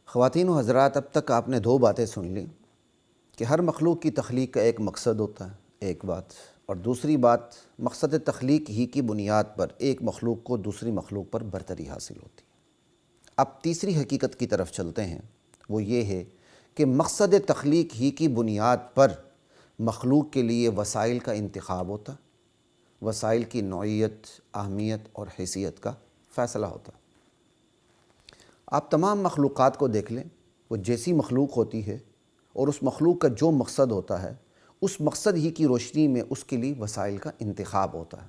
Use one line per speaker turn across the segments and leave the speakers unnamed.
خواتین و حضرات، اب تک آپ نے دو باتیں سن لیں کہ ہر مخلوق کی تخلیق کا ایک مقصد ہوتا ہے، ایک بات، اور دوسری بات مقصد تخلیق ہی کی بنیاد پر ایک مخلوق کو دوسری مخلوق پر برتری حاصل ہوتی ہے۔ اب تیسری حقیقت کی طرف چلتے ہیں، وہ یہ ہے کہ مقصد تخلیق ہی کی بنیاد پر مخلوق کے لیے وسائل کا انتخاب ہوتا، وسائل کی نوعیت، اہمیت اور حیثیت کا فیصلہ ہوتا۔ آپ تمام مخلوقات کو دیکھ لیں، وہ جیسی مخلوق ہوتی ہے اور اس مخلوق کا جو مقصد ہوتا ہے، اس مقصد ہی کی روشنی میں اس کے لیے وسائل کا انتخاب ہوتا ہے۔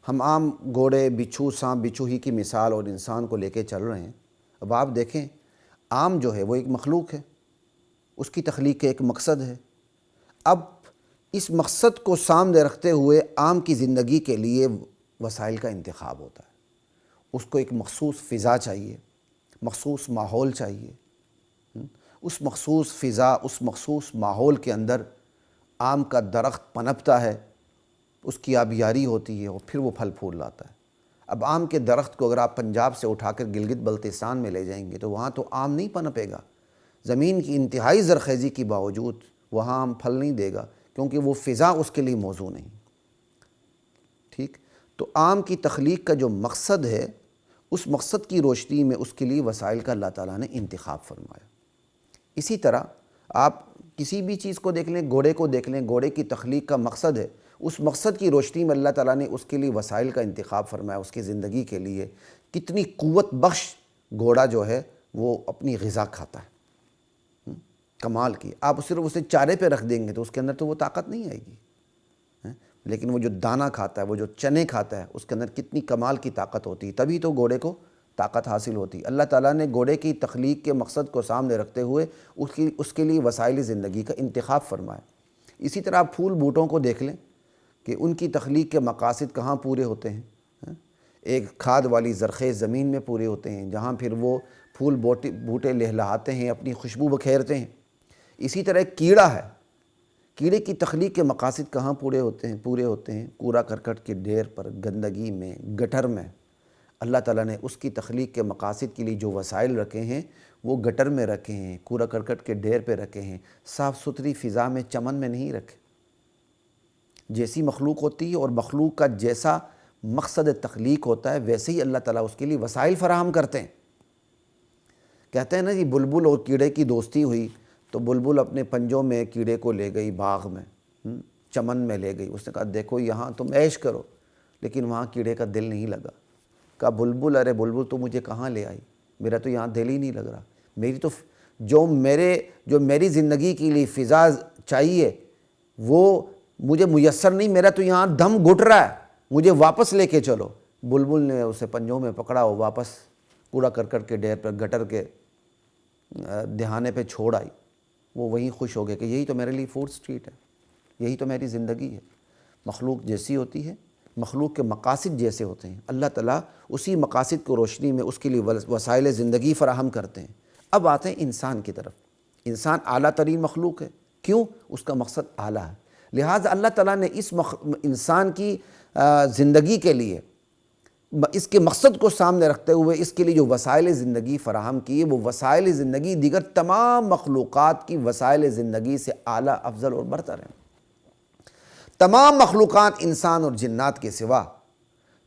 ہم عام گھوڑے، بچھو، سانپ بچھو ہی کی مثال اور انسان کو لے کے چل رہے ہیں۔ اب آپ دیکھیں، عام جو ہے وہ ایک مخلوق ہے، اس کی تخلیق کا ایک مقصد ہے۔ اب اس مقصد کو سامنے رکھتے ہوئے عام کی زندگی کے لیے وسائل کا انتخاب ہوتا ہے۔ اس کو ایک مخصوص فضا چاہیے، مخصوص ماحول چاہیے۔ اس مخصوص فضا، اس مخصوص ماحول کے اندر آم کا درخت پنپتا ہے، اس کی آبیاری ہوتی ہے اور پھر وہ پھل پھول لاتا ہے۔ اب آم کے درخت کو اگر آپ پنجاب سے اٹھا کر گلگت بلتستان میں لے جائیں گے تو وہاں تو آم نہیں پنپے گا۔ زمین کی انتہائی زرخیزی کے باوجود وہاں آم پھل نہیں دے گا، کیونکہ وہ فضا اس کے لیے موزوں نہیں۔ ٹھیک، تو آم کی تخلیق کا جو مقصد ہے، اس مقصد کی روشنی میں اس کے لیے وسائل کا اللہ تعالیٰ نے انتخاب فرمایا۔ اسی طرح آپ کسی بھی چیز کو دیکھ لیں، گھوڑے کو دیکھ لیں، گھوڑے کی تخلیق کا مقصد ہے، اس مقصد کی روشنی میں اللہ تعالیٰ نے اس کے لیے وسائل کا انتخاب فرمایا۔ اس کی زندگی کے لیے کتنی قوت بخش گھوڑا جو ہے وہ اپنی غذا کھاتا ہے، کمال کی۔ آپ صرف اسے چارے پہ رکھ دیں گے تو اس کے اندر تو وہ طاقت نہیں آئے گی، لیکن وہ جو دانہ کھاتا ہے، وہ جو چنے کھاتا ہے، اس کے اندر کتنی کمال کی طاقت ہوتی ہے، تبھی تو گھوڑے کو طاقت حاصل ہوتی۔ اللہ تعالیٰ نے گھوڑے کی تخلیق کے مقصد کو سامنے رکھتے ہوئے اس کے لیے وسائل زندگی کا انتخاب فرمایا۔ اسی طرح آپ پھول بوٹوں کو دیکھ لیں کہ ان کی تخلیق کے مقاصد کہاں پورے ہوتے ہیں۔ ایک کھاد والی زرخیز زمین میں پورے ہوتے ہیں، جہاں پھر وہ پھول بوٹے لہلاتے ہیں، اپنی خوشبو بکھیرتے ہیں۔ اسی طرح ایک کیڑا ہے، کیڑے کی تخلیق کے مقاصد کہاں پورے ہوتے ہیں کوڑا کرکٹ کے ڈھیر پر، گندگی میں، گٹر میں۔ اللہ تعالیٰ نے اس کی تخلیق کے مقاصد کے لیے جو وسائل رکھے ہیں وہ گٹر میں رکھے ہیں، کوڑا کرکٹ کے ڈھیر پہ رکھے ہیں، صاف ستھری فضا میں، چمن میں نہیں رکھے۔ جیسی مخلوق ہوتی ہے اور مخلوق کا جیسا مقصد تخلیق ہوتا ہے، ویسے ہی اللہ تعالیٰ اس کے لیے وسائل فراہم کرتے ہیں۔ کہتے ہیں نا جی، بلبل اور کیڑے کی دوستی ہوئی تو بلبل اپنے پنجوں میں کیڑے کو لے گئی، باغ میں، چمن میں لے گئی۔ اس نے کہا دیکھو یہاں تم عیش کرو، لیکن وہاں کیڑے کا دل نہیں لگا۔ کہا بلبل، ارے بلبل تو مجھے کہاں لے آئی، میرا تو یہاں دل ہی نہیں لگ رہا، میری تو جو میری زندگی کے لیے فضا چاہیے وہ مجھے میسر نہیں، میرا تو یہاں دم گھٹ رہا ہے، مجھے واپس لے کے چلو۔ بلبل نے اسے پنجوں میں پکڑا، وہ واپس کوڑا کرکٹ کے ڈھیر پر، گٹر کے دہانے پہ چھوڑ آئی۔ وہ وہیں خوش ہو گئے کہ یہی تو میرے لیے فوڈ سٹریٹ ہے، یہی تو میری زندگی ہے۔ مخلوق جیسی ہوتی ہے، مخلوق کے مقاصد جیسے ہوتے ہیں، اللہ تعالیٰ اسی مقاصد کو روشنی میں اس کے لیے وسائل زندگی فراہم کرتے ہیں۔ اب آتے ہیں انسان کی طرف۔ انسان اعلیٰ ترین مخلوق ہے، کیوں؟ اس کا مقصد اعلیٰ ہے، لہٰذا اللہ تعالیٰ نے اس انسان کی زندگی کے لیے، اس کے مقصد کو سامنے رکھتے ہوئے اس کے لیے جو وسائل زندگی فراہم کیے، وہ وسائل زندگی دیگر تمام مخلوقات کی وسائل زندگی سے اعلیٰ، افضل اور برتر ہیں۔ تمام مخلوقات انسان اور جنات کے سوا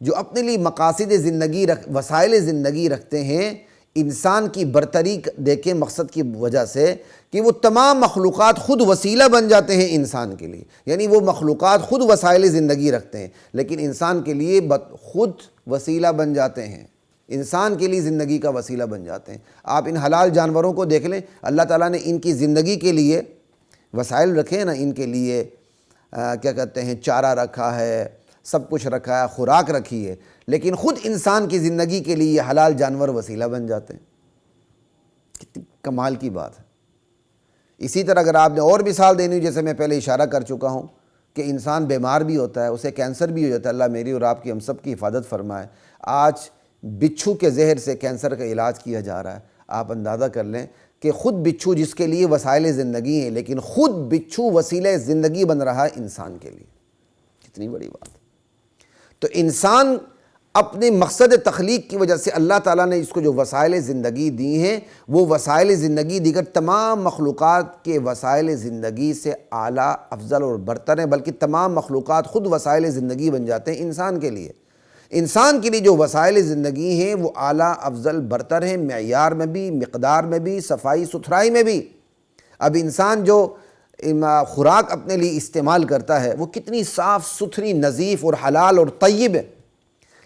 جو اپنے لیے مقاصد زندگی وسائل زندگی رکھتے ہیں، انسان کی برتری دیکھیں مقصد کی وجہ سے کہ وہ تمام مخلوقات خود وسیلہ بن جاتے ہیں انسان کے لیے، یعنی وہ مخلوقات خود وسائل زندگی رکھتے ہیں لیکن انسان کے لیے خود وسیلہ بن جاتے ہیں، انسان کے لیے زندگی کا وسیلہ بن جاتے ہیں۔ آپ ان حلال جانوروں کو دیکھ لیں، اللہ تعالیٰ نے ان کی زندگی کے لیے وسائل رکھے ہیں نا، ان کے لیے کیا کہتے ہیں، چارہ رکھا ہے، سب کچھ رکھا ہے، خوراک رکھی ہے، لیکن خود انسان کی زندگی کے لیے یہ حلال جانور وسیلہ بن جاتے ہیں۔ کتنی کمال کی بات ہے۔ اسی طرح اگر آپ نے اور مثال دینی، جیسے میں پہلے اشارہ کر چکا ہوں کہ انسان بیمار بھی ہوتا ہے، اسے کینسر بھی ہو جاتا ہے، اللہ میری اور آپ کی، ہم سب کی حفاظت فرمائے۔ آج بچھو کے زہر سے کینسر کا علاج کیا جا رہا ہے۔ آپ اندازہ کر لیں کہ خود بچھو جس کے لیے وسائل زندگی ہیں، لیکن خود بچھو وسیلہ زندگی بن رہا ہے انسان کے لیے، کتنی بڑی بات ہے۔ تو انسان اپنے مقصد تخلیق کی وجہ سے اللہ تعالیٰ نے اس کو جو وسائل زندگی دی ہیں وہ وسائل زندگی دیگر تمام مخلوقات کے وسائل زندگی سے اعلیٰ افضل اور برتر ہیں، بلکہ تمام مخلوقات خود وسائل زندگی بن جاتے ہیں انسان کے لیے۔ انسان کے لیے جو وسائل زندگی ہیں وہ اعلیٰ افضل برتر ہیں، معیار میں بھی، مقدار میں بھی، صفائی ستھرائی میں بھی۔ اب انسان جو خوراک اپنے لیے استعمال کرتا ہے وہ کتنی صاف ستھری، نظیف اور حلال اور طیب ہے،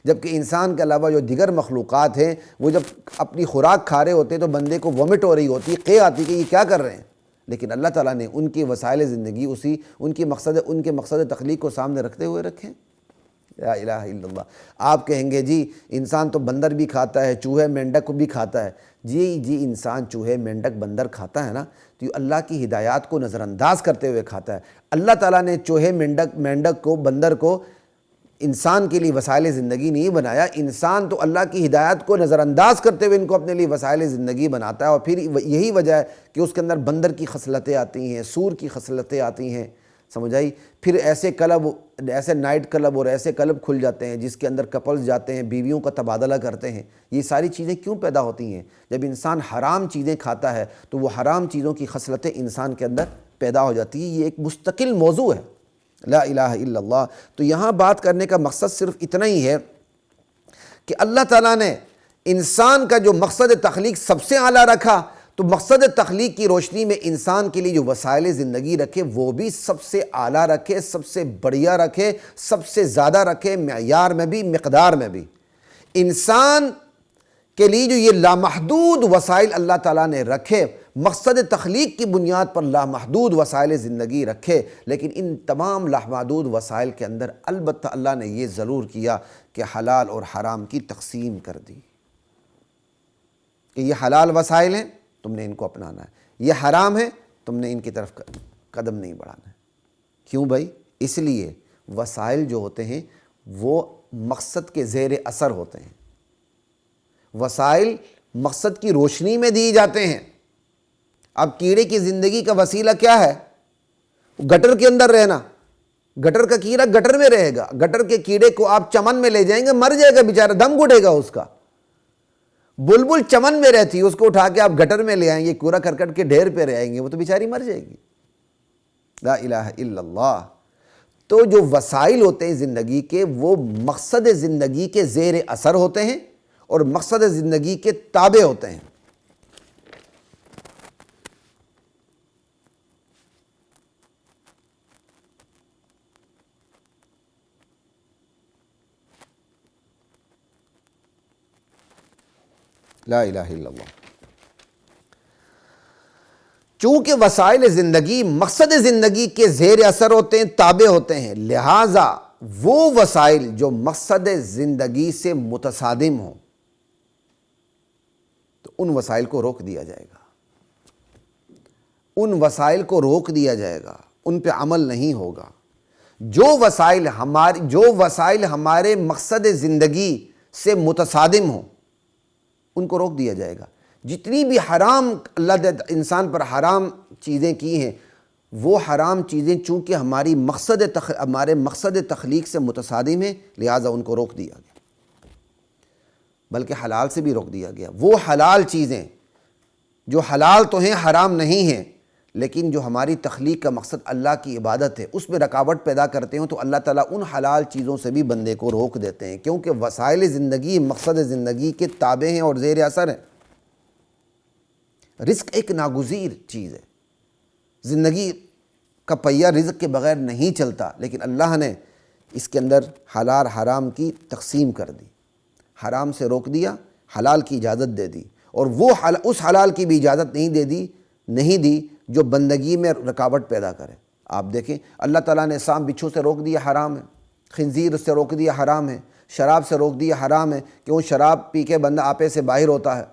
جبکہ انسان کے علاوہ جو دیگر مخلوقات ہیں وہ جب اپنی خوراک کھا رہے ہوتے ہیں تو بندے کو وومٹ ہو رہی ہوتی ہے، قے آتی کہ یہ کیا کر رہے ہیں، لیکن اللہ تعالیٰ نے ان کی وسائل زندگی ان کے مقصد تخلیق کو سامنے رکھتے ہوئے رکھے۔ لا الہ الا اللہ۔ آپ کہیں گے جی انسان تو بندر بھی کھاتا ہے، چوہے مینڈک بھی کھاتا ہے۔ جی انسان چوہے مینڈک بندر کھاتا ہے نا تو یہ اللہ کی ہدایات کو نظر انداز کرتے ہوئے کھاتا ہے۔ اللہ تعالیٰ نے چوہے مینڈک کو، بندر کو انسان کے لیے وسائل زندگی نہیں بنایا، انسان تو اللہ کی ہدایت کو نظر انداز کرتے ہوئے ان کو اپنے لیے وسائل زندگی بناتا ہے، اور پھر یہی وجہ ہے کہ اس کے اندر بندر کی خصلتیں آتی ہیں، سور کی خصلتیں آتی ہیں، سمجھ آئی؟ پھر ایسے نائٹ کلب اور ایسے کلب کھل جاتے ہیں جس کے اندر کپلز جاتے ہیں، بیویوں کا تبادلہ کرتے ہیں۔ یہ ساری چیزیں کیوں پیدا ہوتی ہیں؟ جب انسان حرام چیزیں کھاتا ہے تو وہ حرام چیزوں کی خصلتیں انسان کے اندر پیدا ہو جاتی ہیں۔ یہ ایک مستقل موضوع ہے، لا الہ الا اللہ۔ تو یہاں بات کرنے کا مقصد صرف اتنا ہی ہے کہ اللہ تعالیٰ نے انسان کا جو مقصد تخلیق سب سے اعلیٰ رکھا، تو مقصد تخلیق کی روشنی میں انسان کے لیے جو وسائل زندگی رکھے وہ بھی سب سے اعلیٰ رکھے، سب سے بڑھیا رکھے، سب سے زیادہ رکھے، معیار میں بھی، مقدار میں بھی۔ انسان کے لیے جو یہ لامحدود وسائل اللہ تعالیٰ نے رکھے، مقصد تخلیق کی بنیاد پر لامحدود وسائل زندگی رکھے، لیکن ان تمام لامحدود وسائل کے اندر البتہ اللہ نے یہ ضرور کیا کہ حلال اور حرام کی تقسیم کر دی، کہ یہ حلال وسائل ہیں تم نے ان کو اپنانا ہے، یہ حرام ہے تم نے ان کی طرف قدم نہیں بڑھانا ہے۔ کیوں بھائی؟ اس لیے وسائل جو ہوتے ہیں وہ مقصد کے زیر اثر ہوتے ہیں، وسائل مقصد کی روشنی میں دی جاتے ہیں۔ اب کیڑے کی زندگی کا وسیلہ کیا ہے؟ گٹر کے اندر رہنا۔ گٹر کا کیڑا گٹر میں رہے گا، گٹر کے کیڑے کو آپ چمن میں لے جائیں گے مر جائے گا بیچارہ، دم گھٹے گا اس کا۔ بلبل چمن میں رہتی ہے، اس کو اٹھا کے آپ گٹر میں لے آئیں گے، کوڑا کرکٹ کے ڈھیر پہ رہ آئیں گے، وہ تو بیچاری مر جائے گی۔ لا الہ الا اللہ۔ تو جو وسائل ہوتے ہیں زندگی کے وہ مقصد زندگی کے زیر اثر ہوتے ہیں اور مقصد زندگی کے تابع ہوتے ہیں۔ لا الہ الا اللہ۔ چونکہ وسائل زندگی مقصد زندگی کے زیر اثر ہوتے ہیں، تابع ہوتے ہیں، لہٰذا وہ وسائل جو مقصد زندگی سے متصادم ہوں تو ان وسائل کو روک دیا جائے گا، ان وسائل کو روک دیا جائے گا، ان پہ عمل نہیں ہوگا۔ جو وسائل ہمارے مقصد زندگی سے متصادم ہوں ان کو روک دیا جائے گا۔ جتنی بھی حرام اللہ نے انسان پر حرام چیزیں کی ہیں وہ حرام چیزیں چونکہ ہمارے مقصد تخلیق سے متصادم ہیں لہٰذا ان کو روک دیا گیا، بلکہ حلال سے بھی روک دیا گیا۔ وہ حلال چیزیں جو حلال تو ہیں، حرام نہیں ہیں، لیکن جو ہماری تخلیق کا مقصد اللہ کی عبادت ہے اس میں رکاوٹ پیدا کرتے ہوں تو اللہ تعالیٰ ان حلال چیزوں سے بھی بندے کو روک دیتے ہیں، کیونکہ وسائل زندگی مقصد زندگی کے تابع ہیں اور زیر اثر ہیں۔ رزق ایک ناگزیر چیز ہے، زندگی کا پہیہ رزق کے بغیر نہیں چلتا، لیکن اللہ نے اس کے اندر حلال حرام کی تقسیم کر دی، حرام سے روک دیا، حلال کی اجازت دے دی، اور وہ اس حلال کی بھی اجازت نہیں دی جو بندگی میں رکاوٹ پیدا کرے۔ آپ دیکھیں اللہ تعالیٰ نے سانپ بچھو سے روک دیا، حرام ہے، خنزیر سے روک دیا، حرام ہے، شراب سے روک دیا، حرام ہے، کیوں؟ شراب پی کے بندہ آپے سے باہر ہوتا ہے،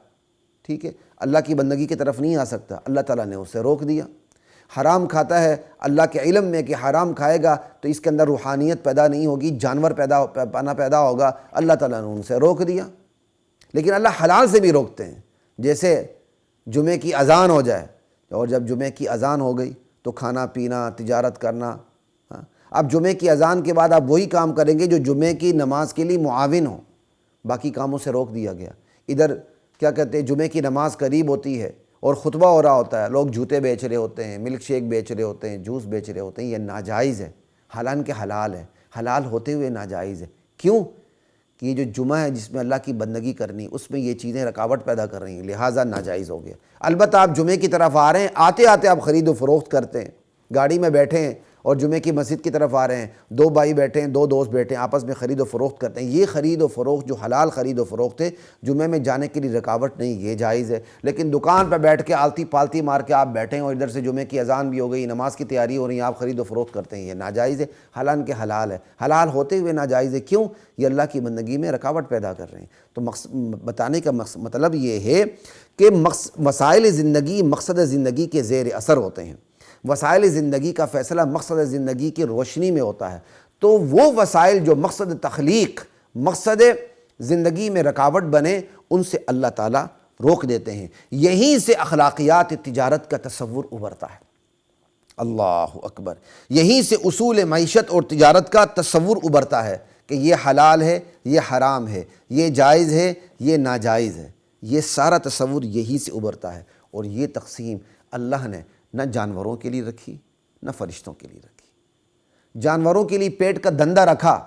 ٹھیک ہے، اللہ کی بندگی کی طرف نہیں آ سکتا، اللہ تعالیٰ نے اسے روک دیا۔ حرام کھاتا ہے اللہ کے علم میں کہ حرام کھائے گا تو اس کے اندر روحانیت پیدا نہیں ہوگی، جانور پیدا ہوگا، اللہ تعالیٰ نے ان سے روک دیا۔ لیکن اللہ حلال سے بھی روکتے ہیں، جیسے جمعے کی اذان ہو جائے اور جب جمعے کی اذان ہو گئی تو کھانا پینا، تجارت کرنا، اب جمعے کی اذان کے بعد آپ وہی کام کریں گے جو جمعے کی نماز کے لیے معاون ہو، باقی کاموں سے روک دیا گیا۔ ادھر کیا کہتے ہیں، جمعے کی نماز قریب ہوتی ہے اور خطبہ ہو رہا ہوتا ہے، لوگ جوتے بیچ رہے ہوتے ہیں، ملک شیک بیچ رہے ہوتے ہیں، جوس بیچ رہے ہوتے ہیں، یہ ناجائز ہے، حالانکہ حلال ہے، حلال ہوتے ہوئے ناجائز ہے۔ کیوں؟ کہ یہ جو جمعہ ہے جس میں اللہ کی بندگی کرنی، اس میں یہ چیزیں رکاوٹ پیدا کر رہی ہیں، لہٰذا ناجائز ہو گیا۔ البتہ آپ جمعے کی طرف آ رہے ہیں، آتے آتے آپ خرید و فروخت کرتے ہیں، گاڑی میں بیٹھے ہیں اور جمعے کی مسجد کی طرف آ رہے ہیں، دو بھائی بیٹھے ہیں، دو دوست بیٹھے ہیں، آپس میں خرید و فروخت کرتے ہیں، یہ خرید و فروخت جو حلال خرید و فروخت ہے، جمعے میں جانے کے لیے رکاوٹ نہیں، یہ جائز ہے۔ لیکن دکان پہ بیٹھ کے آلتی پالتی مار کے آپ بیٹھے ہیں اور ادھر سے جمعے کی اذان بھی ہو گئی، نماز کی تیاری ہو رہی ہے، آپ خرید و فروخت کرتے ہیں، یہ ناجائز ہے، حالانکہ حلال ہے۔ حلال ہوتے ہوئے ناجائز ہے، کیوں؟ یہ اللہ کی بندگی میں رکاوٹ پیدا کر رہے ہیں۔ تو بتانے کا مطلب یہ ہے کہ مسائل زندگی مقصد زندگی کے زیر اثر ہوتے ہیں، وسائل زندگی کا فیصلہ مقصد زندگی کی روشنی میں ہوتا ہے۔ تو وہ وسائل جو مقصد تخلیق، مقصد زندگی میں رکاوٹ بنے، ان سے اللہ تعالیٰ روک دیتے ہیں۔ یہیں سے اخلاقیات تجارت کا تصور ابھرتا ہے۔ اللہ اکبر! یہیں سے اصول معیشت اور تجارت کا تصور ابھرتا ہے کہ یہ حلال ہے، یہ حرام ہے، یہ جائز ہے، یہ ناجائز ہے۔ یہ سارا تصور یہی سے ابھرتا ہے، اور یہ تقسیم اللہ نے نہ جانوروں کے لیے رکھی، نہ فرشتوں کے لیے رکھی۔ جانوروں کے لیے پیٹ کا دندہ رکھا،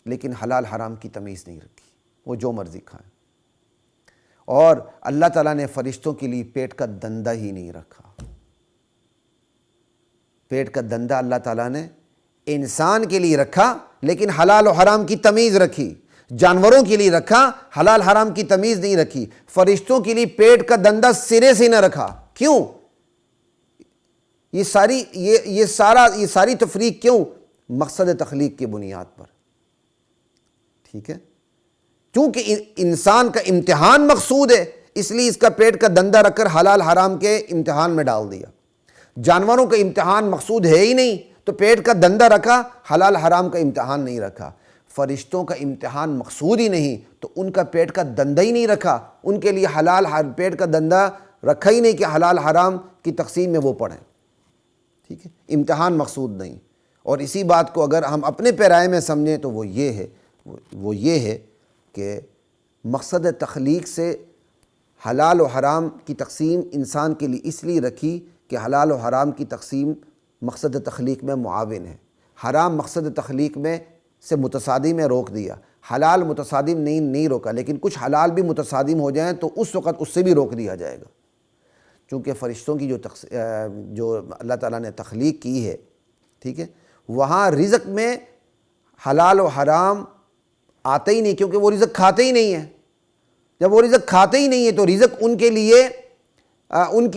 لیکن حلال حرام کی تمیز نہیں رکھی، وہ جو مرضی کھائیں۔ اور اللہ تعالیٰ نے فرشتوں کے لیے پیٹ کا دندہ ہی نہیں رکھا۔ پیٹ کا دندہ اللہ تعالیٰ نے انسان کے لیے رکھا، لیکن حلال و حرام کی تمیز رکھی۔ جانوروں کے لیے رکھا، حلال حرام کی تمیز نہیں رکھی۔ فرشتوں کے لیے پیٹ کا دندہ سرے سے نہ رکھا۔ کیوں؟ یہ ساری تفریق کیوں؟ مقصد تخلیق کی بنیاد پر، ٹھیک ہے؟ چونکہ انسان کا امتحان مقصود ہے، اس لیے اس کا پیٹ کا دندہ رکھ کر حلال حرام کے امتحان میں ڈال دیا۔ جانوروں کا امتحان مقصود ہے ہی نہیں، تو پیٹ کا دندہ رکھا، حلال حرام کا امتحان نہیں رکھا۔ فرشتوں کا امتحان مقصود ہی نہیں، تو ان کا پیٹ کا دندہ ہی نہیں رکھا، ان کے لیے پیٹ کا دندہ رکھا ہی نہیں کہ حلال حرام کی تقسیم میں وہ پڑھیں، ٹھیک ہے؟ امتحان مقصود نہیں۔ اور اسی بات کو اگر ہم اپنے پیرائے میں سمجھیں تو وہ یہ ہے کہ مقصد تخلیق سے حلال و حرام کی تقسیم انسان کے لیے اس لیے رکھی کہ حلال و حرام کی تقسیم مقصد تخلیق میں معاون ہے۔ حرام مقصد تخلیق میں سے متصادم میں روک دیا، حلال متصادم نہیں روکا، لیکن کچھ حلال بھی متصادم ہو جائیں تو اس وقت اس سے بھی روک دیا جائے گا۔ چونکہ فرشتوں کی جو اللہ تعالیٰ نے تخلیق کی ہے، ٹھیک ہے، وہاں رزق میں حلال و حرام آتے ہی نہیں، کیونکہ وہ رزق کھاتے ہی نہیں ہیں۔ جب وہ رزق کھاتے ہی نہیں ہیں تو رزق ان کے لیے ان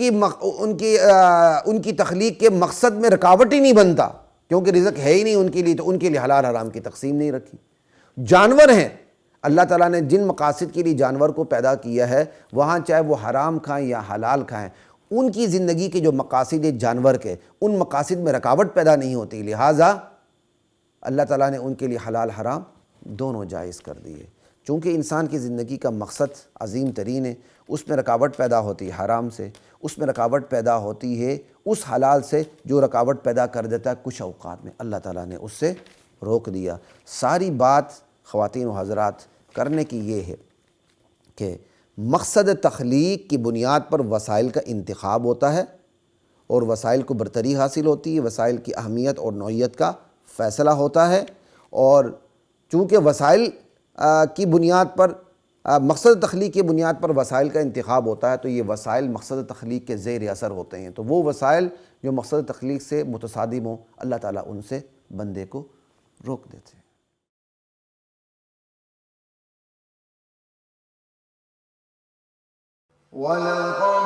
کی تخلیق کے مقصد میں رکاوٹ ہی نہیں بنتا، کیونکہ رزق ہے ہی نہیں ان کے لیے، تو ان کے لیے حلال حرام کی تقسیم نہیں رکھی۔ جانور ہیں، اللہ تعالیٰ نے جن مقاصد کے لیے جانور کو پیدا کیا ہے، وہاں چاہے وہ حرام کھائیں یا حلال کھائیں، ان کی زندگی کے جو مقاصد جانور کے، ان مقاصد میں رکاوٹ پیدا نہیں ہوتی، لہٰذا اللہ تعالیٰ نے ان کے لیے حلال حرام دونوں جائز کر دیے۔ چونکہ انسان کی زندگی کا مقصد عظیم ترین ہے، اس میں رکاوٹ پیدا ہوتی ہے حرام سے، اس میں رکاوٹ پیدا ہوتی ہے اس حلال سے جو رکاوٹ پیدا کر دیتا ہے کچھ اوقات میں، اللہ تعالیٰ نے اس سے روک دیا۔ ساری بات خواتین و حضرات کرنے کی یہ ہے کہ مقصد تخلیق کی بنیاد پر وسائل کا انتخاب ہوتا ہے، اور وسائل کو برتری حاصل ہوتی ہے، وسائل کی اہمیت اور نوعیت کا فیصلہ ہوتا ہے۔ اور چونکہ وسائل کی بنیاد پر مقصد تخلیق کی بنیاد پر وسائل کا انتخاب ہوتا ہے، تو یہ وسائل مقصد تخلیق کے زیر اثر ہوتے ہیں، تو وہ وسائل جو مقصد تخلیق سے متصادم ہوں، اللہ تعالیٰ ان سے بندے کو روک دیتے ہیں۔
وَلَقَدْ